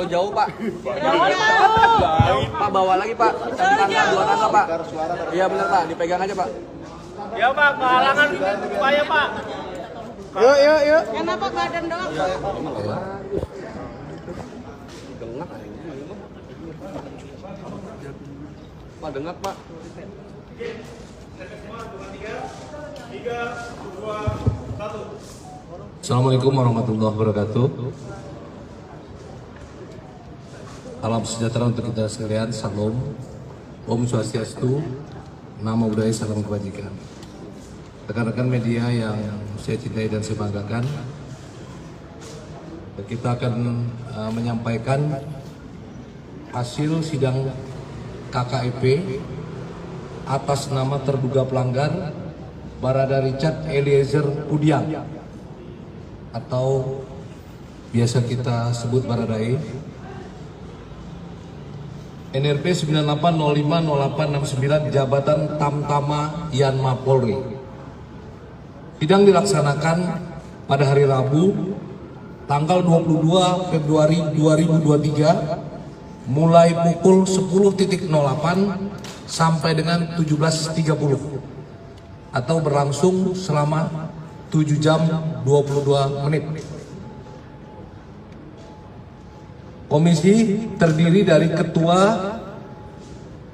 Terlalu jauh, Pak. Pak, bawa lagi, Pak. Dua tangga, Pak. Iya benar, Pak. Dipegang aja, Pak. Ya, Pak. Kehalangan upaya, Pak. Yuk. Kenapa badan doang? Dengak. Pak, dengak, Pak. Assalamualaikum warahmatullahi wabarakatuh. Salam sejahtera untuk kita sekalian. Salam, Om Swastiastu, Namo Buddhaya, salam kebajikan. Rekan-rekan media yang saya cintai dan saya banggakan, kita akan menyampaikan hasil sidang KKEP atas nama terduga pelanggar Barada Richard Eliezer Pudiang atau biasa kita sebut Baradae, NRP 98050869 Jabatan Tamtama Yanma Polri. Sidang dilaksanakan pada hari Rabu tanggal 22 Februari 2023 mulai pukul 10.08 sampai dengan 17.30 atau berlangsung selama 7 jam 22 menit. Komisi terdiri dari Ketua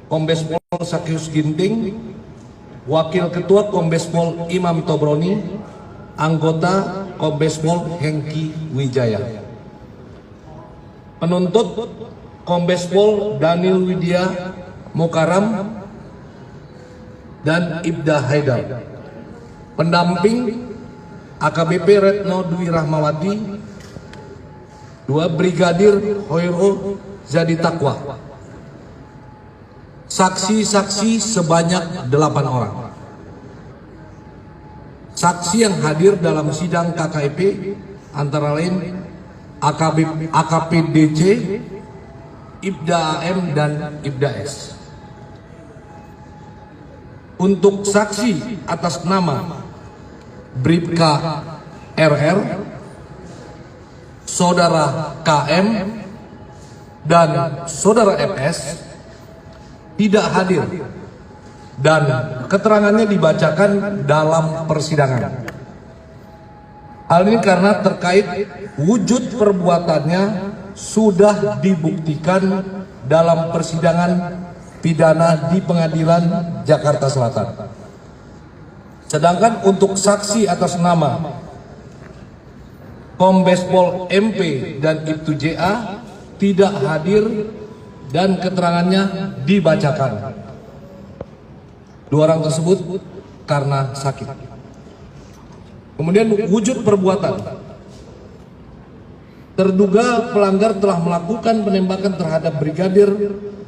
Kombes Pol Sakyus Ginting, Wakil Ketua Kombes Pol Imam Tobroni, anggota Kombes Pol Hengki Wijaya. Penuntut Kombes Pol Daniel Widya Mukaram dan Ibda Haidar. Pendamping AKBP Retno Dwi Rahmawati, 2 Brigadir Hoirul Zadi Takwa. Saksi-saksi sebanyak 8 orang. Saksi yang hadir dalam sidang KKEP antara lain AKP DC, Ibda AM dan Ibda S. Untuk saksi atas nama Bribka RR, Saudara KM, dan Saudara FS tidak hadir dan keterangannya dibacakan dalam persidangan. Hal ini karena terkait wujud perbuatannya sudah dibuktikan dalam persidangan pidana di Pengadilan Jakarta Selatan. Sedangkan untuk saksi atas nama Kombes Pol MP dan Ibtu JA tidak hadir dan keterangannya dibacakan. 2 orang tersebut karena sakit. Kemudian wujud perbuatan. Terduga pelanggar telah melakukan penembakan terhadap Brigadir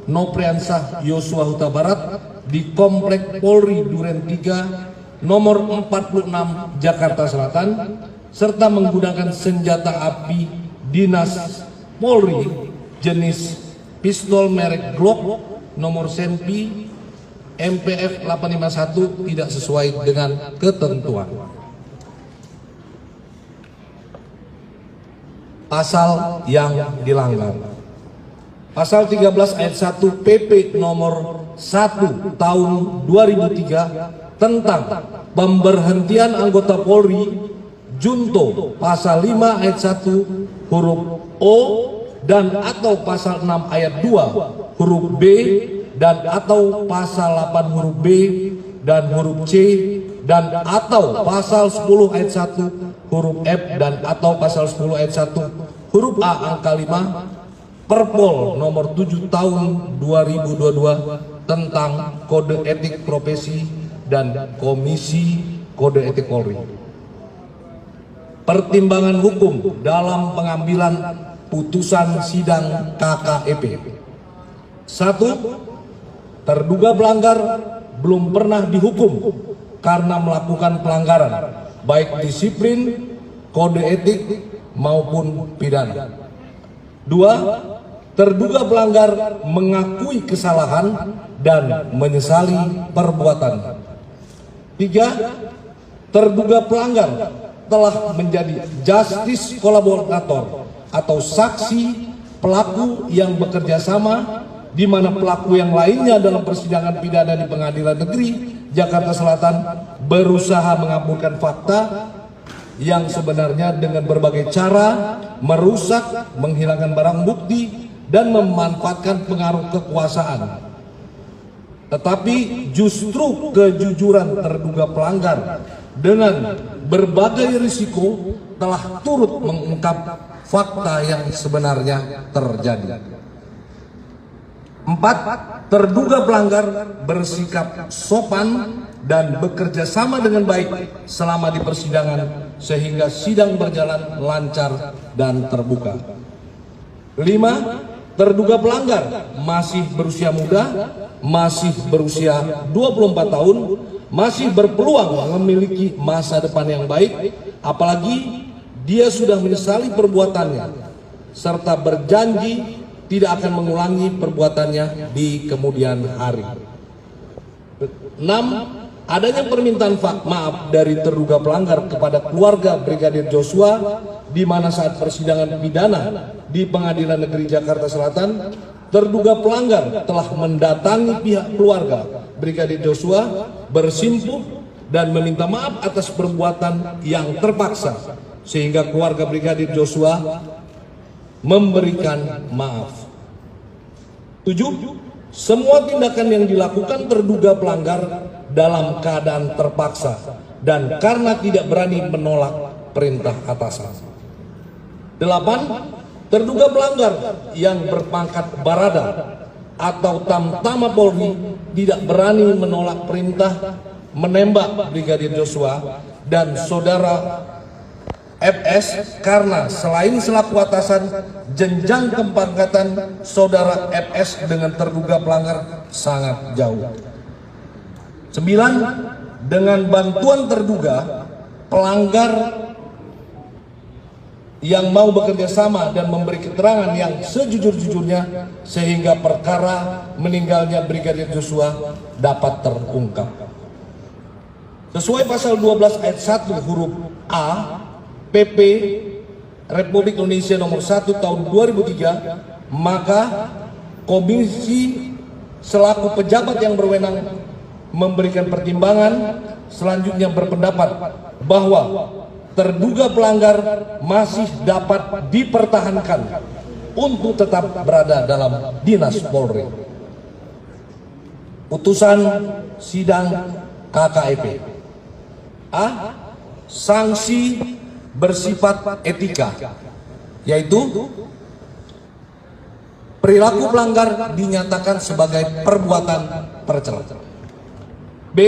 Nopriansah Yosua Huta Barat di Komplek Polri Duren 3 nomor 46 Jakarta Selatan serta menggunakan senjata api dinas Polri jenis pistol merek Glock nomor Senpi MPF 851 tidak sesuai dengan ketentuan. Pasal yang dilanggar. Pasal 13 ayat 1 PP nomor 1 tahun 2003 tentang pemberhentian anggota Polri junto pasal 5 ayat 1 huruf O dan atau pasal 6 ayat 2 huruf B dan atau pasal 8 huruf B dan huruf C dan atau pasal 10 ayat 1 huruf F dan atau pasal 10 ayat 1 huruf A angka 5 Perpol nomor 7 tahun 2022 tentang kode etik profesi dan Komisi Kode Etik Polri. Pertimbangan hukum dalam pengambilan putusan sidang KKEP. 1. Terduga pelanggar belum pernah dihukum karena melakukan pelanggaran baik disiplin, kode etik maupun pidana. 2. Terduga pelanggar mengakui kesalahan dan menyesali perbuatan. 3. Terduga pelanggar telah menjadi justice kolaborator atau saksi pelaku yang bekerja sama, di mana pelaku yang lainnya dalam persidangan pidana di Pengadilan Negeri Jakarta Selatan berusaha mengaburkan fakta yang sebenarnya dengan berbagai cara merusak, menghilangkan barang bukti, dan memanfaatkan pengaruh kekuasaan. Tetapi justru kejujuran terduga pelanggar dengan berbagai risiko telah turut mengungkap fakta yang sebenarnya terjadi. 4. Terduga pelanggar bersikap sopan dan bekerja sama dengan baik selama di persidangan sehingga sidang berjalan lancar dan terbuka. 5. Terduga pelanggar masih berusia muda, masih berusia 24 tahun, masih berpeluang memiliki masa depan yang baik, apalagi dia sudah menyesali perbuatannya serta berjanji tidak akan mengulangi perbuatannya di kemudian hari. 6. Adanya permintaan maaf dari terduga pelanggar kepada keluarga Brigadir Joshua, di mana saat persidangan pidana di Pengadilan Negeri Jakarta Selatan, terduga pelanggar telah mendatangi pihak keluarga Brigadir Joshua bersimpuh dan meminta maaf atas perbuatan yang terpaksa, sehingga keluarga Brigadir Joshua memberikan maaf. 7. Semua tindakan yang dilakukan terduga pelanggar dalam keadaan terpaksa dan karena tidak berani menolak perintah atasan. 8. Terduga pelanggar yang berpangkat barada atau tamtama Polri tidak berani menolak perintah menembak Brigadir Joshua dan saudara FS karena selain selaku atasan, jenjang kepangkatan saudara FS dengan terduga pelanggar sangat jauh. 9. Dengan bantuan terduga pelanggar yang mau bekerja sama dan memberi keterangan yang sejujur-jujurnya sehingga perkara meninggalnya Brigadir Joshua dapat terungkap. Sesuai pasal 12 ayat 1 huruf A PP Republik Indonesia nomor 1 tahun 2003, maka komisi selaku pejabat yang berwenang memberikan pertimbangan selanjutnya berpendapat bahwa terduga pelanggar masih dapat dipertahankan untuk tetap berada dalam dinas Polri. Putusan sidang KKEP. A. Sanksi bersifat etika, yaitu perilaku pelanggar dinyatakan sebagai perbuatan tercela. B.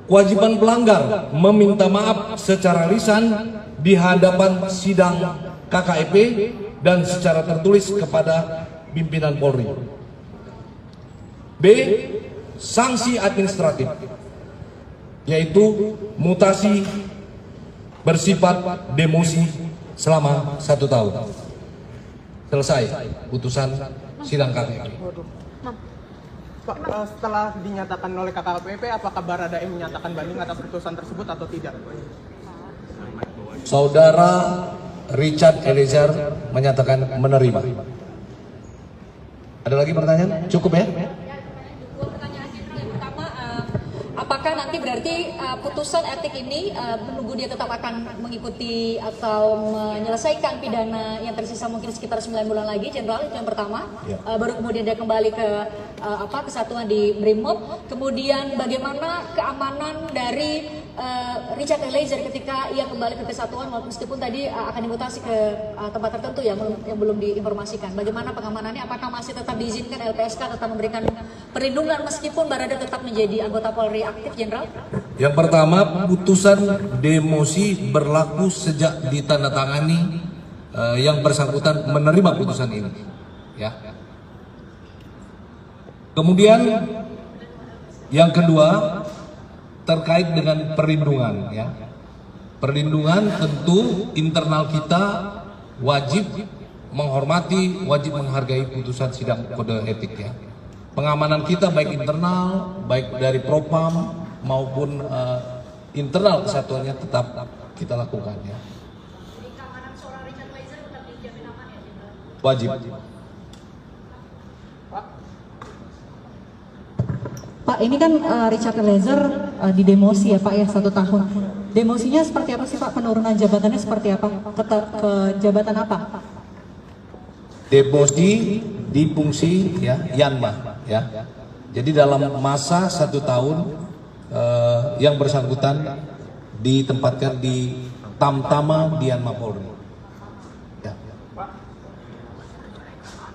Kewajiban pelanggar meminta maaf secara lisan di hadapan sidang KKEP dan secara tertulis kepada pimpinan Polri. B. Sanksi administratif, yaitu mutasi bersifat demosi selama 1 tahun. Selesai putusan sidang KKEP. Pak, setelah dinyatakan oleh KKPP, apakah Baradae menyatakan banding atas putusan tersebut atau tidak? Saudara Richard Eliezer menyatakan menerima. Ada lagi pertanyaan? Cukup ya? Apakah nanti berarti putusan etik ini menunggu dia tetap akan mengikuti atau menyelesaikan pidana yang tersisa mungkin sekitar 9 bulan lagi, Jenderal, itu yang pertama. Baru kemudian dia kembali ke kesatuan di Brimob. Kemudian bagaimana keamanan dari Richard Eliezer ketika ia kembali ke kesatuan, meskipun tadi akan dimutasi ke tempat tertentu yang belum diinformasikan. Bagaimana pengamanannya? Apakah masih tetap diizinkan LPSK tetap memberikan perlindungan meskipun Barada tetap menjadi anggota Polri aktif, Jenderal? Yang pertama, putusan demosi berlaku sejak ditandatangani yang bersangkutan menerima putusan ini. Ya. Kemudian yang kedua terkait dengan perlindungan. Ya. Perlindungan tentu internal kita wajib menghormati, wajib menghargai putusan sidang kode etik. Ya. Pengamanan kita baik internal, baik dari Propam maupun internal kesatuannya tetap kita lakukan. Ya. Wajib. Pak, ini kan Richard Eliezer didemosi ya Pak ya 1 tahun. Demosinya seperti apa sih Pak? Penurunan jabatannya seperti apa? Ke jabatan apa? Demosi di fungsi ya Yanma ya. Jadi dalam masa 1 tahun yang bersangkutan ditempatkan di Tamtama di Yanma Polri. Ya.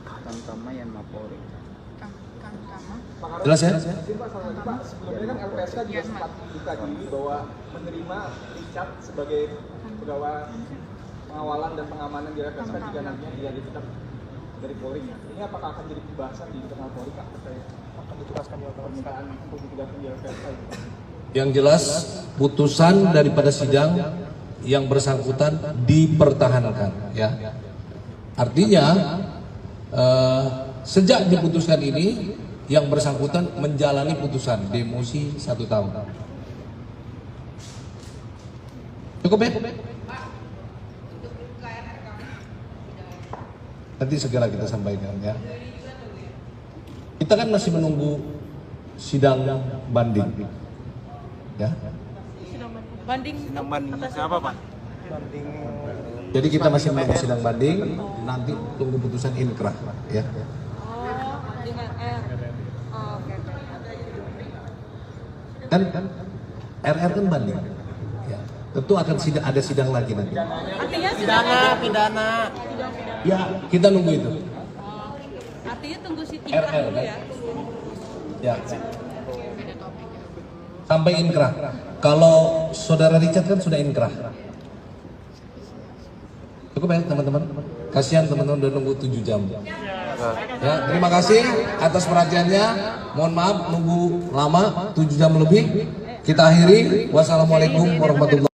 Tamtama Yanma Polri. Jelas ya? Sebelumnya kan LPSK juga sempat dikagumi bahwa menerima Richard sebagai pegawai pengawalan dan pengamanan di LPSK jika nantinya dia ditetap dari Polri. Ini apakah akan jadi pembahasan di internal Polri Pak? Akan ditugaskan di permintaan untuk ditugaskan di LPSK? Yang jelas putusan daripada sidang yang bersangkutan dipertahankan ya. Artinya sejak diputuskan ini yang bersangkutan menjalani putusan demosi 1 tahun. Cukup ya? Nanti segera kita sampaikan ya. Kita kan masih menunggu sidang banding. Ya. Banding siapa Pak? Jadi kita masih menunggu sidang banding, nanti tunggu putusan inkrah ya. Kan RR kan banding. Ya. Tentu akan ada sidang lagi nanti. Artinya pidana. Ya, kita nunggu itu. Artinya tunggu si RR kan? Ya. Sampai inkrah. Kalau saudara Richard kan sudah inkrah. Cukup ya teman-teman. Kasihan teman-teman udah nunggu 7 jam. Ya, terima kasih atas perhatiannya. Mohon maaf nunggu lama 7 jam lebih. Kita akhiri. Wassalamualaikum warahmatullahi wabarakatuh.